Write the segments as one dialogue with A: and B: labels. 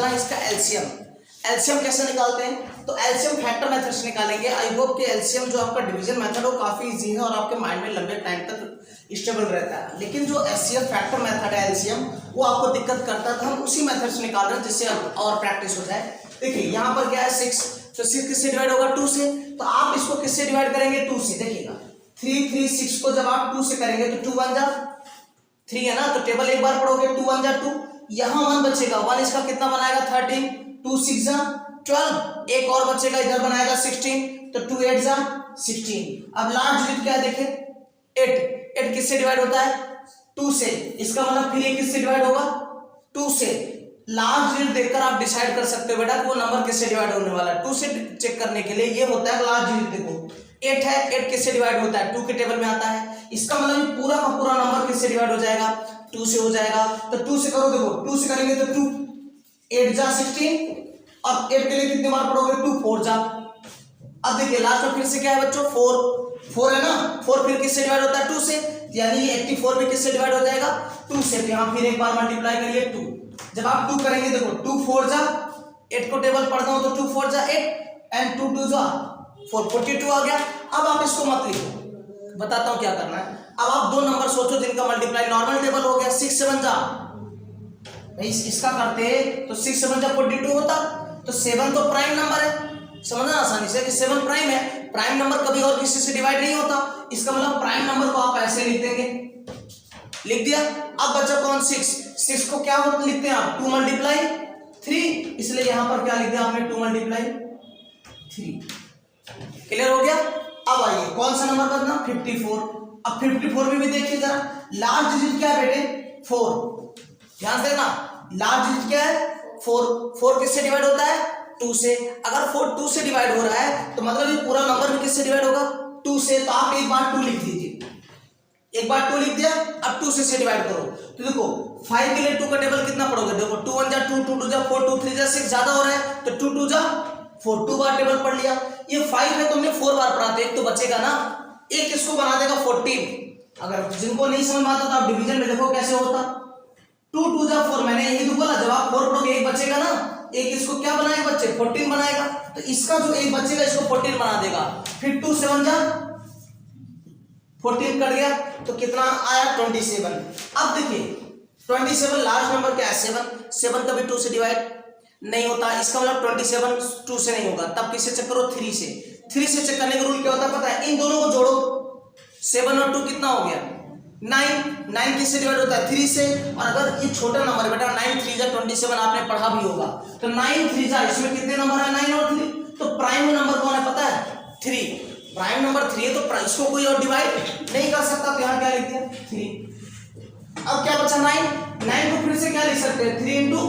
A: निकालना है इसका एलसीएम। एलसीएम कैसे निकालते हैं? तो एलसीएम फैक्टर मेथड से निकालेंगे। आई होप कि एलसीएम जो आपका डिवीजन मेथड हो काफी इजी है और आपके माइंड में लंबे टाइम तक स्टेबल रहता है, लेकिन जो एचसीएफ फैक्टर मेथड है एलसीएम वो आपको दिक्कत करता है, तो हम उसी मेथड से निकाल रहे हैं जिससे और प्रैक्टिस हो जाए। देखिए यहाँ पर क्या है 6, तो 6 किससे डिवाइड होगा? 2 से। तो आप इसको किससे डिवाइड करेंगे? 2 से। देखिएगा 3 3 6 को जब आप 2 से करेंगे तो 2 1 जा 3 है ना, तो टेबल एक बार पढ़ोगे 2 1 जा 2, यहाँ 1 बचेगा, 1 इसका कितना बनाएगा? 13, 2 6 जा 12, एक और बचेगा इधर बनाएगा 16, तो 2 8 जा 16। अब लास्ट डिजिट क्या है देखें 8, 8 किससे डिवाइड होता है? 2 से। इसका मतलब फिर ये किससे डिवाइड होगा? 2 से। लास्ट डिजिट देखकर आप डिसाइड कर सकते हो बेटा कि वो नंबर किससे डिवाइड होने वाला है। 2 से चेक करने के लिए ये होता है लास्ट डिजिट। देखो 8 है, 8 किससे डिवाइड होता है? 2 के टेबल में आता है। इसका मतलब पूरा का पूरा नंबर किससे डिवाइड हो जाएगा? 2 से हो जाएगा। तो 2 से करो, देखो 2 से करेंगे तो 2 8 जा 16, और 8 के लिए कितने बार पढ़ोगे? 2 4 जा। अब देखिए लास्ट में फिर से क्या है बच्चों? 4 है ना, 4 फिर किससे डिवाइड होता है? 2 से, यानी 84 भी किससे डिवाइड हो जाएगा? 2 से। तो यहाँ फिर एक बार मल्टीप्लाई करिए 2, जब आप 2 करेंगे देखो 2 4 जा, 8 को टेबल पढ़ता हूं तो 2 4 जा 8 एंड 2 2 जा 4, 42 आ गया। अब आप इसको मत लिखो, बताता हूं क्या करना है। अब आप दो नंबर सोचो जिनका मल्टीप्लाई नॉर्मल टेबल हो गया। 6 7 जा, इसका करते तो 6 7 जा 42 होता, तो 7 तो प्राइम नंबर है, समझना आसानी से कि 7 प्राइम है। प्राइम नंबर कभी और किसी से डिवाइड नहीं होता, इसका मतलब प्राइम नंबर को आप ऐसे लिख देंगे, लिख दिया। अब बचा कौन? 6 को क्या लिखते हैं आप? 2 मल्टीप्लाई 3, इसलिए यहां पर क्या लिख दिया आपने? 2 मल्टीप्लाई 3। क्लियर हो गया? अब आइए कौन सा नंबर करना? 54। अब 54 में भी देखिए जरा, लास्ट डिजिट क्या है बेटे? 4। ध्यान देना, लास्ट डिजिट क्या है? 4 किससे डिवाइड होता है? 2 से। अगर 4 2 से डिवाइड हो रहा है तो मतलब ये पूरा नंबर भी किससे डिवाइड होगा? 2 से। तो आप एक बार 2 लिख दीजिए, एक बार 2 लिख दिया। अब 2 से डिवाइड करो, तो देखो 5 के लिए 2 का टेबल कितना पढ़ोगे? देखो 2 1 जा 2, 2 2 जा 4, 2 3 जा 6, ज्यादा हो रहा है तो 2 2 जा 4, 2 बार टेबल पढ़ लिया। ये 5 है, तुमने 4 बार पढ़ा, तो एक तो बचेगा ना, एक इसको बना देगा 14। अगर जिनको नहीं समझ में आता तो आप डिवीजन में देखो कैसे होता। 2 2 जा 4, मैंने यही तो बोला, जब आप 4 पढ़ोगे एक बचेगा ना, एक इसको क्या बनाएगा बच्चे? 14 बनाएगा, तो इसका जो एक बचेगा इसको 14 बना देगा। फिर 2 7 जा 14 कट गया, तो कितना आया? 27। अब देखिए 27 लास्ट नंबर क्या है? 7 कभी 2 से डिवाइड नहीं होता, इसका मतलब 27 2 से नहीं होगा। तब किससे चेक करो? 3 से। 3 से चेक करने का रूल क्या होता है पता है? इन दोनों को जोड़ो, 7 और 2 कितना हो गया? 9। 9 किससे डिवाइड होता है? 3 से। और अगर ये छोटा नंबर है बेटा, 9 3 जा 27, आपने पढ़ा भी होगा, तो 9 3 जा, इसमें कितने नंबर है? 9 और 3, तो प्राइम नंबर कौन है पता है? 3। प्राइम नंबर 3 है, तो इसको कोई और डिवाइड नहीं कर सकता, तो यहाँ क्या लिख दिया? 3। अब क्या बचा? 9 को फिर से क्या लिख सकते हैं? 3 इंटू,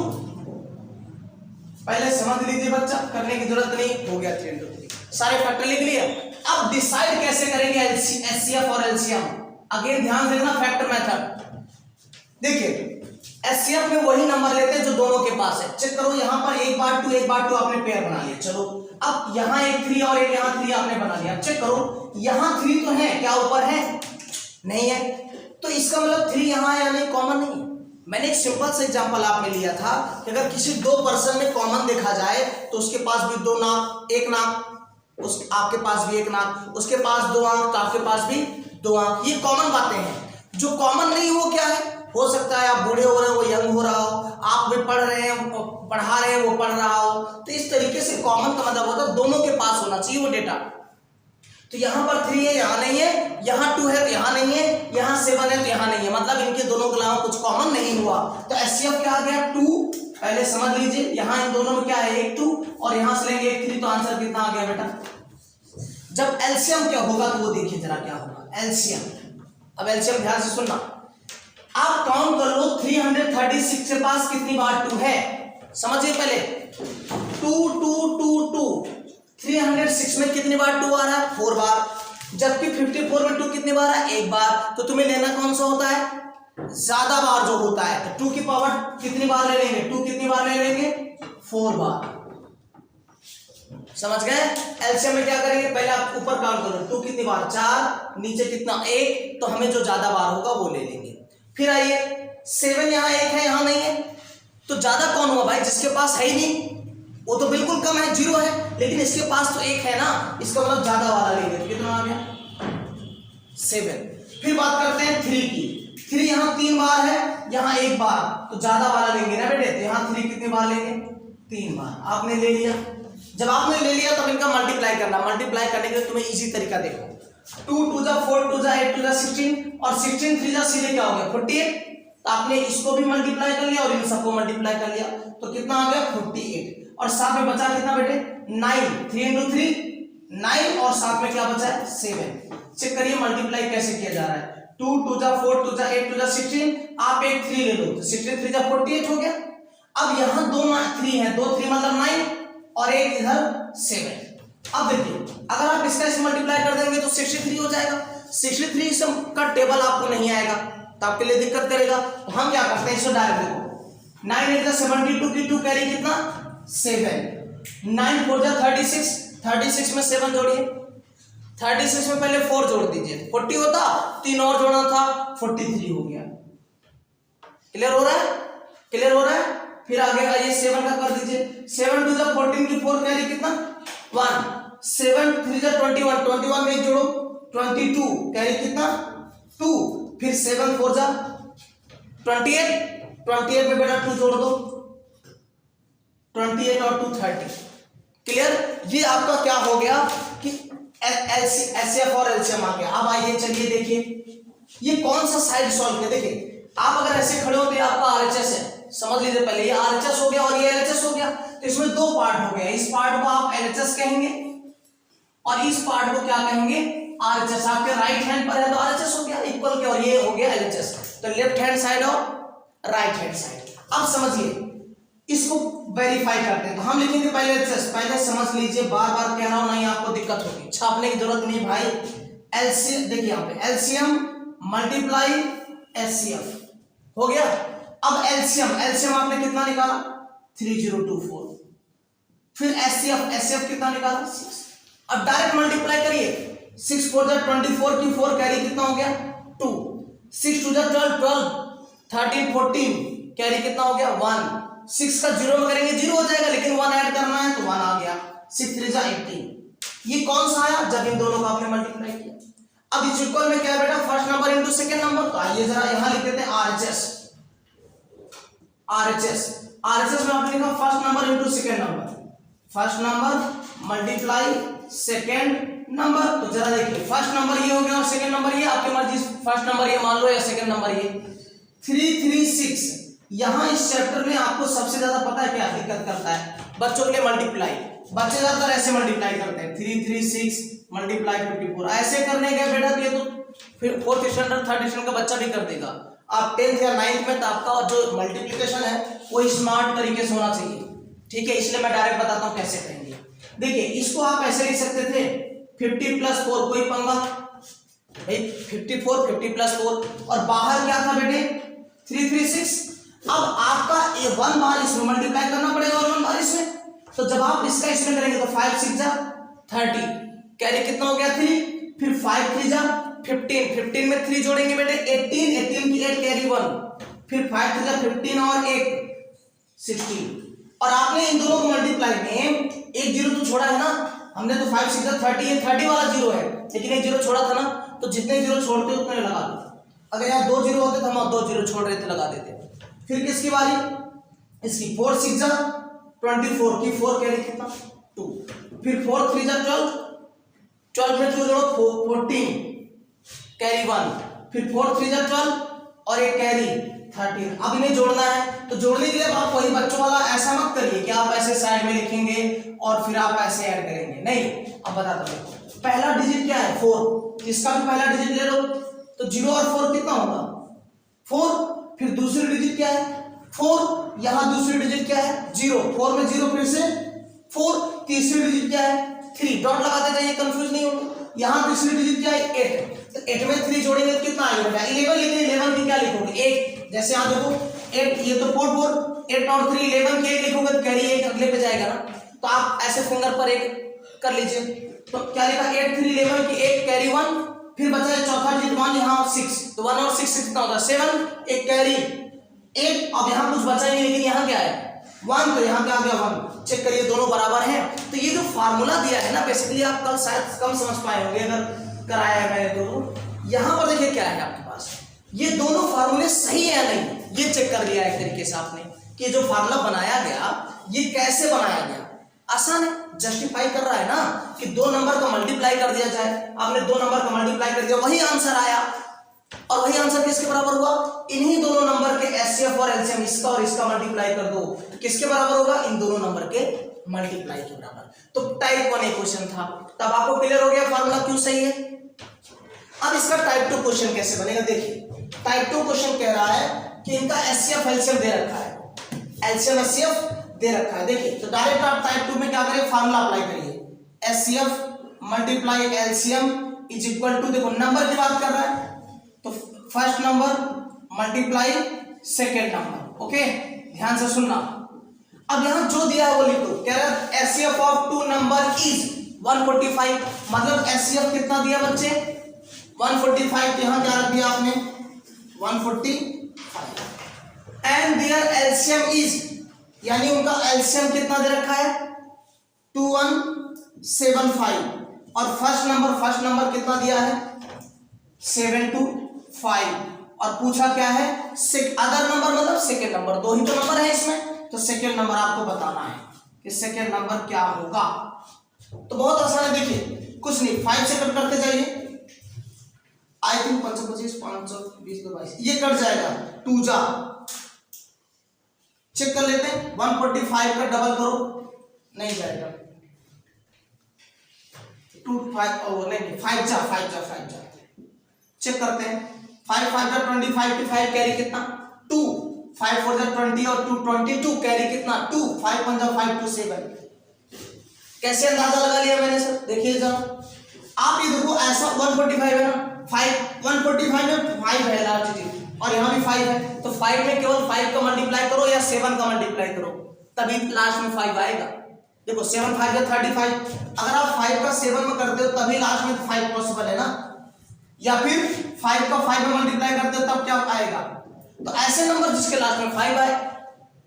A: पहले समझ लीजिए बच्चा, करने की जरूरत नहीं, हो गया 3 इंटू 3, सारे फैक्टर लिख लिया। अब डिसाइड कैसे करेंगे एचसीएफ और एलसीएम? अगेन ध्यान देना, फैक्टर मेथड। देखिए एचसीएफ में वही नंबर लेते हैं जो दोनों के पास है। चेक करो, यहाँ पर एक बार 2 आपने पेयर बना लिया। चलो अब यहाँ एक 3 और एक यहाँ 3 आपने बना लिया। चेक करो, यहाँ 3 तो है, क्या ऊपर है? नहीं है, तो इसका मतलब 3 यहाँ है या नहीं? कॉमन नहीं है। मैंने एक सिंपल सा एग्जांपल आप में लिया था कि अगर किसी 2 पर्सन में कॉमन देखा जाए तो उसके पास भी 2 नाक, एक नाक, उस आपके पास भी एक नाक, उसके पास 2 आंख, तो आपके पास भी 2 आंख। ये कॉमन बातें हैं। जो कॉमन नहीं वो क्या है? हो सकता है आप बूढ़े हो रहे हो, वो यंग हो रहा हो, आप भी पढ़ रहे हैं, पढ़ा रहे हैं, वो पढ़ रहा हो, तो इस तरीके से कॉमन का मतलब होता है दोनों के पास होना चाहिए वो डेटा। तो यहाँ पर 3 है, यहाँ नहीं है, यहाँ 2 है तो यहाँ नहीं है, यहाँ 7 है तो यहाँ नहीं है, मतलब इनके दोनों के अलावा कुछ कॉमन नहीं हुआ। तो एचसीएफ क्या आ गया? 2। पहले समझ लीजिए, यहाँ इन दोनों में क्या है? एक 2 और यहाँ से लेंगे एक 3, तो आंसर कितना आ गया बेटा? जब एलसीएम क्या होगा तो वो देखिए जरा क्या होगा एलसीएम। अब एलसीएम ध्यान से सुनना, आप काउंट कर लो 336 के पास कितनी बार 2 है, समझिए पहले। 2 2 2 2, 306 में कितनी बार 2 आ रहा है? 4 बार। जबकि 54 में 2 कितनी बार है? 1 बार। तो तुम्हें लेना कौन सा होता है? ज्यादा बार जो होता है। तो 2 की पावर कितनी बार ले लेंगे? 2 कितनी बार ले लेंगे? 4 बार। समझ गए? एलसीएम में क्या करेंगे? पहले आप ऊपर काउंट करो, 2 कितनी बार? 4, नीचे कितना? 1, तो हमें जो ज्यादा बार होगा वो ले लेंगे। फिर आइए 7, यहाँ 1 है, यहाँ नहीं है, तो ज्यादा कौन हुआ भाई, जिसके पास है ही नहीं, वो तो बिल्कुल कम है, 0 है, लेकिन इसके पास तो 1 है ना, इसका मतलब ज्यादा वाला लेंगे तो कितना आ गया 7। फिर बात करते हैं 3 की। 3 यहाँ 3 बार है, यहाँ 1 बार, तो ज्यादा वाला लेंगे ना बेटे, तो यहाँ 3 कितनी बार लेंगे 3 बार। आपने ले लिया, जब आपने ले लिया तो इनका मल्टीप्लाई करना। मल्टीप्लाई करने के लिए तुम्हें इजी तरीका देखो, 2 2 जा 4 2 जा 8 2 जा 16 और 16 3 जा सीधे क्या हो गया 48। तो आपने इसको भी मल्टीप्लाई कर लिया और इन सबको मल्टीप्लाई कर लिया, तो कितना आ गया 48। और साथ में बचा कितना बेटे 9, 3 into 3 9 और साथ में क्या बचा है 7। चेक करिए मल्टीप्लाई कैसे किया जा रहा है, 2 2 जा 4 2 जा 8 2 जा 16, आप एक 3 ले लो तो 16 3 जा 48 हो गया। अब यहाँ 2 3 है, 2 3 मतलब 9 और एक इधर 7। अब देखिए अगर आप इसका इसे मल्टीप्लाई कर देंगे तो 63 हो जाएगा। 63 का टेबल आपको नहीं आएगा तो आपके लिए दिक्कत करेगा, तो हम क्या करते हैं इसको डायरेक्ट देखो, 9 8 72 की 2 कैरी कितना 7, 9 4 जा 36, 36 में 7 जोड़िए, 36 में पहले 4 जोड़ दीजिए, 40 होता, 3 और जोड़ना था 43 हो गया। क्लियर हो रहा है, क्लियर हो रहा है। फिर आगे का ये 7 का कर दीजिए, 7 2 जा 14 की 4 कैरी कितना 1, 7 3 जा 21, 21 में जोड़ो 22 कैरी कितना 2, फिर 7 4 जा 28, 28 में बेटा 2 जोड़ दो 28 और 2 30। क्लियर, ये आपका क्या हो गया कि एचसीएफ और एलसीएम आ गया। अब आइए चलिए देखिए ये कौन सा साइड सॉल्व किया। देखिए आप अगर ऐसे खड़े होते आपका आरएचएस है, समझ लीजिए पहले ये आरएचएस हो गया और ये एलएचएस हो गया, तो इसमें 2 पार्ट हो गया, इस पार्ट को आप एलएचएस कहेंगे और इस पार्ट को क्या कहेंगे आरएचएस। आपके राइट हैंड पर है तो आरएचएस हो गया इक्वल के, और ये हो गया एलएचएस, तो लेफ्ट हैंड साइड और राइट हैंड साइड। अब समझिए इसको वेरीफाई करते हैं, तो हम लिखेंगे पहले एलएचएस, पहले समझ लीजिए, बार बार कह रहा हूं नहीं आपको दिक्कत होगी, छापने की जरूरत नहीं भाई। एलसीएम देखिए यहाँ पे एलसीएम मल्टीप्लाई एचसीएफ हो गया। अब एलसीएम, एलसीएम आपने कितना निकाला 3024, फिर एचसीएफ, एचसीएफ कितना निकाला 6। अब डायरेक्ट मल्टीप्लाई करिए, 6 4 जा 24 की 4 कैरी कितना हो गया 2, 6 2 जा 12 12, 13 14 कैरी कितना हो गया 1, 6 का 0 में करेंगे 0 हो जाएगा, लेकिन 1 ऐड करना है तो 1 आ गया, 6 3 जा 18। ये कौन सा आया जब इन दोनों को आपने मल्टीप्लाई किया। अब इस इक्वल में क्या है बेटा first number into second number, तो आइए जरा यहां लिख देते हैं आरएचएस, आरएचएस, आरएचएस में आपने लिखा first number into second number, first number multiply second number. तो जरा देखिए फर्स्ट नंबर ये हो गया और सेकंड नंबर ये, आपकी मर्जी, फर्स्ट नंबर ये मान लो या सेकंड नंबर ये। 336 यहां इस चैप्टर में आपको सबसे ज्यादा पता है क्या दिक्कत करता है बच्चों के लिए मल्टीप्लाई, बच्चे ज्यादातर ऐसे मल्टीप्लाई करते हैं 336 मल्टीप्लाई 54, ऐसे करने गए बेटा तो ये तो फिर 4th स्टैंडर्ड 3rd स्टैंडर्ड का बच्चा भी कर देगा। आप 10th या 9th में तो आपका जो मल्टीप्लिकेशन है वो स्मार्ट तरीके से होना चाहिए, ठीक है, इसलिए मैं डायरेक्ट बताता हूं कैसे करेंगे। देखिए इसको आप ऐसे लिख सकते थे 50 + 4, कोई पंगा भाई 54 50 + 4, और बाहर क्या था बेटे 336। अब आपका ये 1 बार इसमें मल्टीप्लाई करना पड़ेगा और 1 बार इसमें, तो जब आप इसका इसमें करेंगे तो 5 6 जा 30 कैरी कितना हो गया 3, फिर 5 3 जा 15, 15 में 3 जोड़ेंगे बेटे 18, 18 की 8 कैरी 1, फिर 5 3 जा 15 और 1 16, और आपने इन दोनों को मल्टीप्लाई में एक जीरो तो छोड़ा है ना, हमने तो 5 6 जा 30 है, 30 वाला जीरो है, लेकिन एक जीरो छोड़ा था ना, तो जितने जीरो छोड़ते उतने लगा दो। अगर यहाँ 2 जीरो होते तो हम 2 जीरो छोड़ रहे थे लगा देते। फिर किसकी बारी, इसकी 4 6 जा 24 की 4 कैरी कितना 2, फिर 4 3 जा 12, 12 में 2 जोड़ो 14 कैरी 1, फिर 4 3 जा 12 और एक कैरी 13। अब इन्हें जोड़ना है, तो जोड़ने के लिए आप वही बच्चों वाला ऐसा मत करिए कि आप ऐसे साइड में लिखेंगे और फिर आप ऐसे ऐड करेंगे, नहीं। अब बता दो पहला डिजिट क्या है 4, इसका भी पहला डिजिट ले लो, तो 0 और 4 कितना होगा 4, फिर दूसरी डिजिट क्या है 4, यहां दूसरी डिजिट क्या है 0, 4 में 0 फिर से 4, तीसरी डिजिट क्या है 3, डॉट लगाते जाइए कंफ्यूज नहीं होगा। यहां तीसरी डिजिट क्या है 8, तो 8 में 3 जोड़ेंगे तो कितना आएगा बेटा 11, लेकिन 11 की क्या लिखोगे 1, जैसे यहां देखो 8 ये तो 4 4 8 और 3 11 के 1 लिखोगे तो कैरी 1 अगले पे जाएगा ना, तो आप ऐसे फिंगर पर 1 कर लीजिए, तो क्या लिखा 8 3 11 की 1 कैरी 1, फिर बचा है चौथा डिजिट 1, यहां 6, तो 1 और 6 कितना होता है 7, एक कैरी 8, अब यहाँ कुछ बचा नहीं, लेकिन यहाँ क्या है 1, तो यहाँ क्या आ गया 1। चेक करिए दोनों बराबर हैं। तो ये जो फार्मूला दिया है ना, बेसिकली आप कल शायद कम समझ पाए होंगे अगर कराया है मैंने तो। यहाँ पर देखिए क्या है आपके पास, ये दोनों फार्मूले सही है या नहीं, ये चेक कर लिया है एक तरीके से आपने कि जो फार्मूला बनाया गया ये कैसे बनाया गया। आसान है, जस्टिफाई कर रहा है ना कि 2 नंबर का मल्टीप्लाई कर दिया जाए। आपने 2 नंबर का मल्टीप्लाई कर दिया, वही आंसर आया। और वही आंसर किसके बराबर हुआ, इन्हीं दोनों नंबर के एचसीएफ और एलसीएम, इसका और इसका मल्टीप्लाई कर दो तो किसके बराबर होगा, इन दोनों नंबर के मल्टीप्लाई के बराबर। तो टाइप 1 क्वेश्चन था। तब आपको क्लियर हो गया फार्मूला क्यों सही है। अब इसका टाइप 2 क्वेश्चन कैसे बनेगा, देखिए टाइप 2 क्वेश्चन कह रहा है कि इनका एचसीएफ एलसीएम दे रखा है, एलसीएम एचसीएफ दे रखा है। देखिए तो डायरेक्ट आप टाइप 2 में क्या करें, फार्मूला अप्लाई करिए, HCF multiply LCM is equal to, देखो नंबर की बात कर रहा है तो first number multiply second number. Okay, ध्यान से सुनना। अब यहां जो दिया है वो लिख दो। कह रहा है एचसीएफ ऑफ 2 नंबर इज 145, मतलब एचसीएफ कितना दिया बच्चे 145, तो यहां क्या रख दिया आपने 145, एंड देयर एलसीएम इज, यानी उनका एलसीएम कितना दे रखा है 2175, और फर्स्ट नंबर कितना दिया है 725, और पूछा क्या है अदर नंबर, मतलब सेकेंड नंबर, 2 ही तो नंबर है इसमें, तो सेकेंड नंबर आपको बताना है कि सेकेंड नंबर क्या होगा। तो बहुत आसान है, देखिए कुछ नहीं, 5 से कट करते जाइए, आई थिंक 525 520 22, ये कट जाएगा 2 जा, चेक कर लेते हैं 145 का डबल करो, नहीं जाएगा 25, नहीं 5 जा, चेक करते हैं 5 5 जा 25 की 5 कैरी कितना 2, 5 4 जा 20 और 2 22 कैरी कितना 2, 5 1 जा 5 2 7। कैसे अंदाजा लगा लिया मैंने सर, देखिए जरा आप, ये देखो ऐसा 145 है ना, 145 में 5 है लार्ज चीज, और यहाँ भी 5 है, तो 5 में केवल 5 का मल्टीप्लाई करो या 7 का मल्टीप्लाई करो, तभी लास्ट में 5 आएगा। देखो 7 5 जा 35, अगर आप 5 का 7 में करते हो तभी लास्ट में 5 पॉसिबल है ना, या फिर 5 का 5 में मल्टीप्लाई करते हो तब क्या आएगा। तो ऐसे नंबर जिसके लास्ट में 5 आए,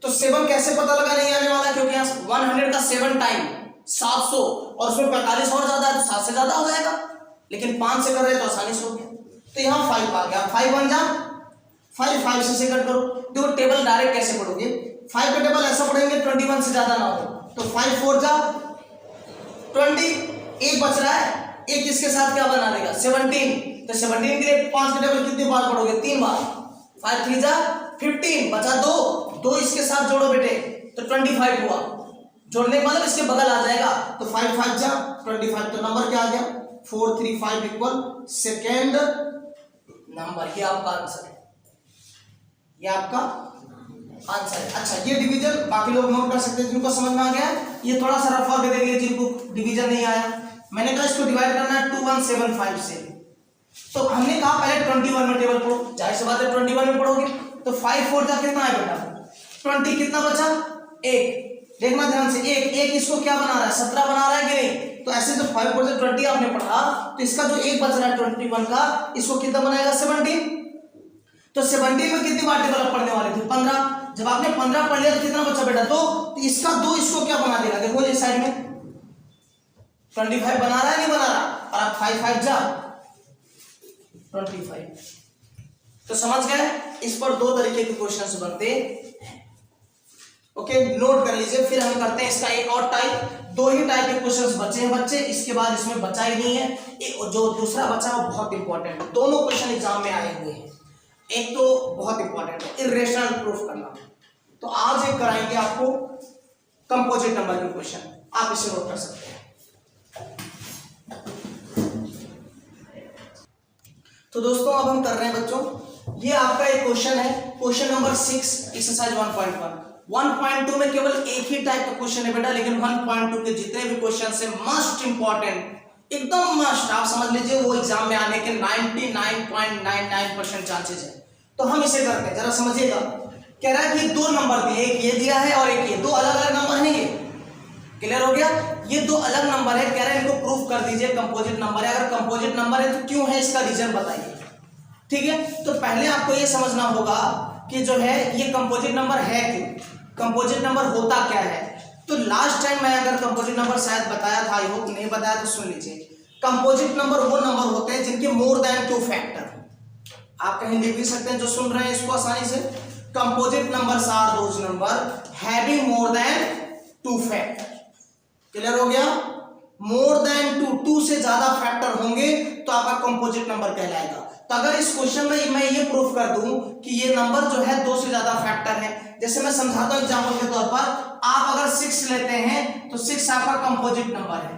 A: तो 7 कैसे पता लगा नहीं आने वाला, क्योंकि यहाँ 100 का 7 टाइम 700, और उसमें 45 और ज्यादा है तो 7 से ज्यादा हो जाएगा, लेकिन 5 से कर रहे तो आसानी से हो गया। तो यहाँ 5 आ गया, 5 1 जा 5 से सेकंड करो। देखो टेबल डायरेक्ट कैसे पढ़ोगे, 5 का टेबल ऐसा पढ़ेंगे 21 से ज्यादा ना हो, तो 5 4 जा 20, एक बच रहा है, एक इसके साथ क्या बना लेगा 17, तो 17 के लिए 5 का टेबल कितनी बार पढ़ोगे 3 बार, 5 3 जा 15, बचा 2 इसके साथ जोड़ो बेटे तो 25 हुआ, जोड़ने के मतलब इसके बगल आ जाएगा, तो 5 5 जा 25, तो नंबर क्या आ गया 435 इक्वल सेकेंड नंबर। ये आपका आंसर है, ये आपका आंसर है। अच्छा ये डिवीजन बाकी लोग नोट कर सकते हैं जिनको समझ में आ गया, ये थोड़ा सा रफ वर्क देंगे जिनको डिवीजन नहीं आया। मैंने कहा इसको डिवाइड करना है 2175 से, तो हमने कहा पहले 21 में टेबल पढ़ो, जाहिर सी बात है 21 में पढ़ोगे, तो 5 4 जा कितना है बेटा 20, कितना बचा 1, देखना ध्यान से, एक इसको क्या बना रहा है 17 बना रहा है कि नहीं, तो ऐसे जो 5 4 जा 20 आपने पढ़ा, तो इसका जो एक बच रहा है 21 का, इसको कितना बनाएगा 17, तो 17 में कितनी बार टेबल पढ़ने वाले थे 15, जब आपने 15 पढ़ लिया तो कितना बचा बेटा 2, तो इसका 2 इसको क्या बना देगा, देखो इस साइड में 25 बना रहा है नहीं बना रहा, और आप 5 5 जा 25। तो समझ गए, इस पर 2 तरीके के क्वेश्चंस बनते हैं। ओके नोट कर लीजिए, फिर हम करते हैं इसका एक और टाइप, 2 ही टाइप के क्वेश्चंस बचे हैं बच्चे, इसके बाद इसमें बचा ही नहीं है, जो दूसरा बचा वो बहुत इंपॉर्टेंट है, दोनों क्वेश्चन एग्जाम में आए हुए हैं, एक तो बहुत इंपॉर्टेंट है इरेशनल प्रूफ करना, तो आज एक कराएंगे आपको कंपोजिट नंबर के क्वेश्चन, आप इसे नोट कर सकते हैं। तो दोस्तों अब हम कर रहे हैं बच्चों, ये आपका एक क्वेश्चन है, क्वेश्चन नंबर 6 एक्सरसाइज 1.1। 1.2 में केवल एक ही टाइप का क्वेश्चन है बेटा, लेकिन 1.2 के जितने भी क्वेश्चन है मस्ट इंपॉर्टेंट, एकदम मस्ट, आप समझ लीजिए वो एग्जाम में आने के 99.99% चांसेस है। तो हम इसे करते हैं, जरा समझिएगा, कह रहा है कि 2 नंबर दिए, एक ये दिया है और एक ये, 2 अलग अलग नंबर हैं, ये क्लियर हो गया, ये 2 अलग नंबर है, कह रहे हैं इनको प्रूफ कर दीजिए कंपोजिट नंबर है, अगर कंपोजिट नंबर है तो क्यों है इसका रीजन बताइए। ठीक है, तो पहले आपको ये समझना होगा कि जो है ये कंपोजिट नंबर है क्यों, कंपोजिट नंबर होता क्या है। तो लास्ट टाइम मैं अगर कंपोजिट नंबर शायद बताया था, आई होप नहीं बताया तो सुन लीजिए। कंपोजिट नंबर वो नंबर होते हैं जिनके मोर देन 2 फैक्टर, आप कहीं लिख भी सकते हैं जो सुन रहे हैं इसको आसानी से। Composite numbers are those number having more than 2 factor. Clear हो गया? मोर देन 2 से ज्यादा फैक्टर होंगे तो आपका कंपोजिट नंबर कहलाएगा। तो अगर इस क्वेश्चन में मैं ये प्रूफ कर दूं कि ये नंबर जो है 2 से ज्यादा फैक्टर है, जैसे मैं समझाता हूं एग्जांपल के तौर पर, आप अगर 6 लेते हैं तो 6 आपका कंपोजिट नंबर है।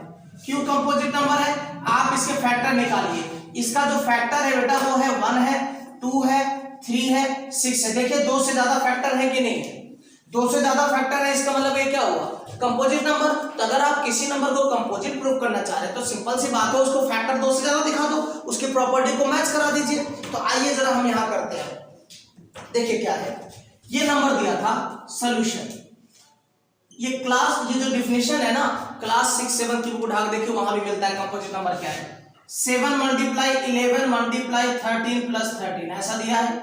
A: क्यों कंपोजिट नंबर है? आप इसके फैक्टर निकालिए, इसका जो फैक्टर है बेटा वो है 1 है, 2 है, 3 है, 6 है। देखिए 2 से ज्यादा फैक्टर है कि नहीं है? 2 से ज्यादा फैक्टर है, इसका मतलब ये क्या हुआ? Composite number. तो अगर आप किसी नंबर को कंपोजिट प्रूव करना चाह रहे हैं तो सिंपल सी बात है, उसको फैक्टर 2 से ज्यादा दिखा दो, उसकी प्रॉपर्टी को मैच करा दीजिए। तो आइए जरा हम यहां करते हैं। देखिए क्या है, ये नंबर दिया था सॉल्यूशन, ये क्लास, ये जो डिफिनेशन है ना क्लास 6 7 की बुक उठा के देखिए, वहां भी मिलता है कंपोजिट नंबर क्या है। 7 मल्टीप्लाई 11 मल्टीप्लाई 13 प्लस 13 ऐसा दिया है।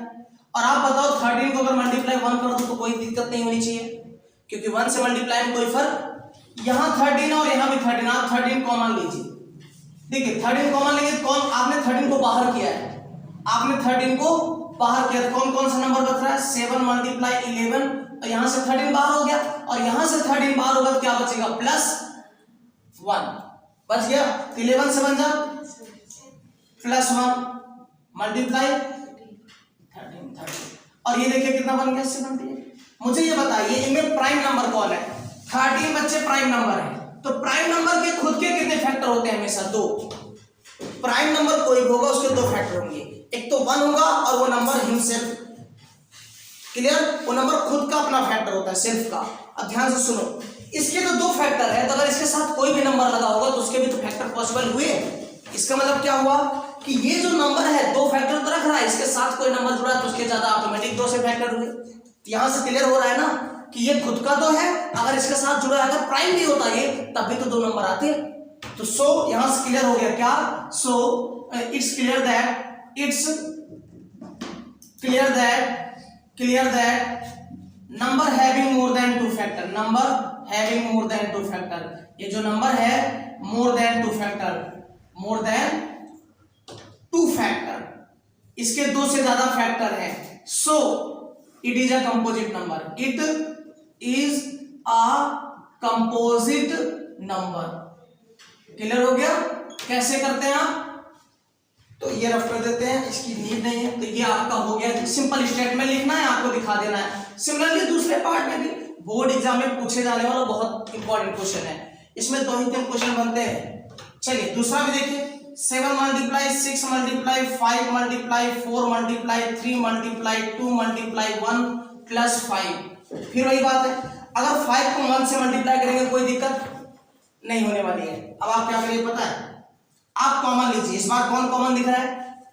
A: और आप बताओ 13 को अगर मल्टीप्लाई 1 कर दो तो कोई दिक्कत नहीं होनी चाहिए, क्योंकि 1 से मल्टीप्लाई में कोई फर्क, यहां 13 और यहां भी 13, आप 13 कॉमन लीजिए। देखिए 13 कॉमन लेंगे, कौन आपने 13 को बाहर किया है, आपने 13 को बाहर किया, कौन कौन सा नंबर बच रहा है? 7 मल्टीप्लाई 11, और यहां से 13 बाहर हो गया, और यहां से 13 बाहर होगा तो क्या बचेगा? प्लस 1 बच गया। 11 से बन जा प्लस 1 मल्टीप्लाई 13, और ये देखिए कितना बन गया? 78। मुझे ये बताइए इनमें प्राइम नंबर कौन है? 13 बच्चे प्राइम नंबर है, तो प्राइम नंबर के खुद के कितने फैक्टर होते हैं? हमेशा 2। प्राइम नंबर कोई होगा उसके 2 फैक्टर होंगे, एक तो 1 होगा और वो नंबर हिमसेल्फ। क्लियर? वो नंबर खुद का अपना फैक्टर होता है, सेल्फ का। अब ध्यान से सुनो, इसके तो 2 फैक्टर है, तो अगर इसके साथ कोई भी नंबर लगा होगा तो उसके भी तो फैक्टर पॉसिबल हुए। इसका मतलब क्या हुआ कि ये जो नंबर है 2 फैक्टर तो रख रहा है, इसके साथ कोई नंबर जुड़ा तो उसके ज्यादा ऑटोमेटिक 2 से फैक्टर हुए। यहां से क्लियर हो रहा है ना कि ये खुद का तो है, अगर इसके साथ जुड़ा है, अगर प्राइम भी होता ये तब भी तो 2 नंबर आते। तो सो यहां से क्लियर हो गया क्या? So it's clear that number having more than 2 factor, number having more than 2 factor, ये जो नंबर है मोर देन 2 फैक्टर, मोर देन 2 फैक्टर, इसके 2 से ज्यादा फैक्टर है। So it is a composite number, it is a composite number. Clear हो गया? कैसे करते हैं आप? तो ये रफ कर देते हैं, इसकी नीड नहीं है, तो ये आपका हो गया। सिंपल स्टेटमेंट लिखना है, आपको दिखा देना है। सिमिलरली दूसरे पार्ट में भी बोर्ड एग्जाम में पूछे जाने वाला बहुत इंपॉर्टेंट क्वेश्चन है, इसमें 2 ही 3 क्वेश्चन बनते हैं। चलिए दूसरा भी देखिए, 7 multiply 6 multiply 5 multiply 4 multiply 3 multiply 2 multiply 1 plus 5। फिर वही बात है, अगर 5 को 1 से मल्टीप्लाई करेंगे कोई दिक्कत नहीं होने वाली है। अब आप क्या करिए पता है, आप कॉमन लीजिए, इस बार कौन कॉमन दिख रहा है?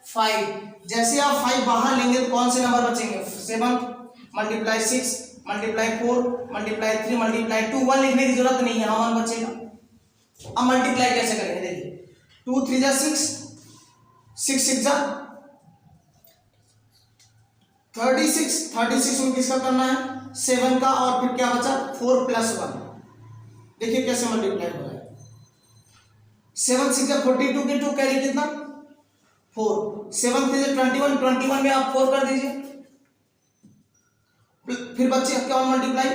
A: 5। जैसे आप 5 बाहर लेंगे तो कौन से नंबर बचेंगे? 7 मल्टीप्लाई 6 मल्टीप्लाई 4 मल्टीप्लाई 3 मल्टीप्लाई 2, 1 लिखने की जरूरत नहीं है, यहाँ 1 बचेगा। अब मल्टीप्लाई कैसे करेंगे? देखिए 2 3 जा 6, 6 6 जा 36 में किसका करना है? 7 का, और फिर क्या बचा? 4 प्लस 1। देखिए कैसे मल्टीप्लाई हो रहा है। 7 6 42 के 2 कैरी कितना? 4। 7 3 21 में आप 4 कर दीजिए, फिर बच्चे क्या मल्टीप्लाई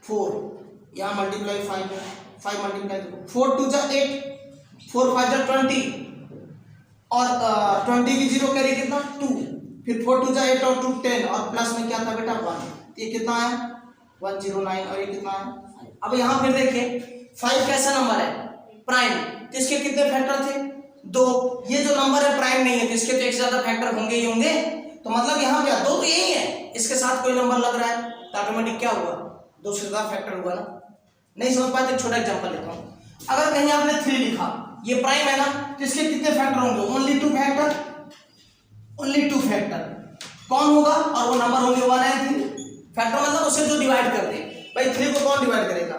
A: 4, यहाँ मल्टीप्लाई 5 है, 5 मल्टीप्लाई 4 2 जा 8, 4 5 जा 20, और 20 की 0 कैरी कितना? 2, फिर 4 2 जा 8 और 2 10, और प्लस में क्या था बेटा? 1। ये कितना है? 109, और ये कितना है? अब यहाँ फिर देखिए 5 कैसा नंबर है? प्राइम। तो इसके कितने फैक्टर थे? 2। ये जो नंबर है प्राइम नहीं है तो इसके तो एक से ज्यादा फैक्टर होंगे ही होंगे, तो मतलब यहाँ क्या 2 तो यही है, इसके साथ कोई नंबर लग रहा है तो ऑटोमेटिक क्या हुआ? 2 से ज्यादा फैक्टर हुआ ना। नहीं समझ पाए तो छोटा एग्जांपल लेता हूँ, अगर कहीं आपने 3 लिखा, ये प्राइम है ना, तो इसके कितने फैक्टर होंगे? Only 2 factor, only 2 factor. कौन होगा? और वो नंबर होंगे 1 एंड 3 फैक्टर, मतलब उसे जो डिवाइड कर दे। भाई 3 को कौन डिवाइड करेगा?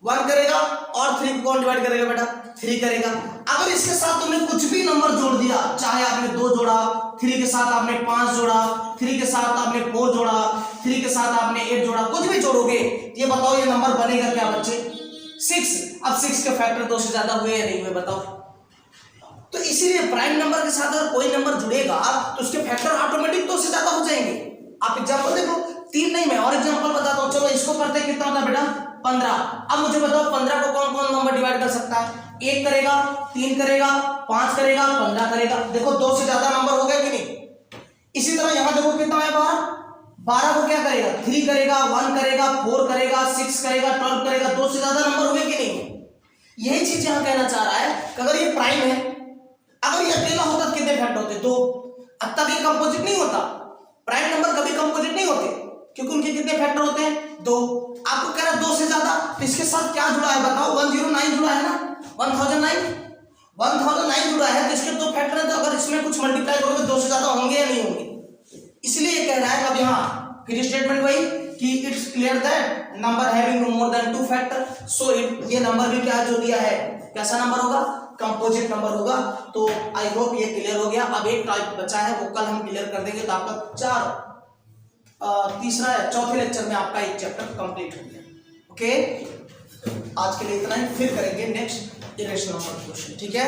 A: 1 करेगा और 3 को कौन डिवाइड करेगा बेटा, 3 करेगा। अगर इसके साथ तुमने कुछ भी नंबर जोड़ दिया, चाहे आपने 2 जोड़ा, 3 के साथ आपने 5 जोड़ा, 3 के साथ आपने 4 जोड़ा, 3 के साथ आपने 8 जोड़ा, कुछ भी जोड़ोगे, ये बताओ ये नंबर बनेगा क्या बच्चे, 6। अब 6 के फैक्टर 2 से ज्यादा हुए या नहीं हुए बताओ। तो इसीलिए प्राइम नंबर के साथ अगर कोई नंबर जुड़ेगा तो उसके फैक्टर ऑटोमेटिक 2 से ज्यादा हो जाएंगे। आप एग्जांपल देखो, 3 नहीं, मैं और एग्जांपल बताता हूं। चलो इसको करते कितना होता है बेटा, 15। अब मुझे बताओ 15 को कौन कौन नंबर डिवाइड कर सकता है, 1 करेगा, 3 करेगा, 5 करेगा, 15 करेगा। देखो 2 से ज्यादा नंबर हो गया कि नहीं। इसी तरह यहां देखो कितना है, 12 को क्या करेगा, 3 करेगा, 1 करेगा, 4 करेगा, 6 करेगा, 12 करेगा। 2 से ज्यादा नंबर हुए कि नहीं। यही चीज यहां कहना चाह रहा है कि अगर ये प्राइम है, अगर ये अकेला होता तो कितने फैक्टर होते, 2। अब तक ये कंपोजिट नहीं होता, प्राइम नंबर कभी कंपोजिट नहीं होते क्योंकि उनके कितने फैक्टर होते हैं, 2। आपको कह रहा है 2 से ज्यादा, तो इसके साथ क्या जुड़ा है बताओ, 109 जुड़ा है ना, 1009 जुड़ा है, तो इसके 2 फैक्टर है। तो अगर इसमें कुछ मल्टीप्लाई करोगे 2 से ज्यादा होंगे या नहीं होंगे। इसलिए ये कह रहा है अब यहाँ फिर स्टेटमेंट वही कि it's clear that number having more than 2 factor, so it, ये नंबर भी क्या जो दिया है कैसा नंबर होगा, कंपोजिट नंबर होगा। तो आई होप ये क्लियर हो गया। अब एक टाइप बचा है, वो कल हम क्लियर कर देंगे। तो आपका तीसरा चौथे लेक्चर में आपका एक चैप्टर कंप्लीट हो गया। ओके, आज के लिए इतना ही, फिर करेंगे नेक्स्ट इरेशनल नंबर क्वेश्चन, ठीक है।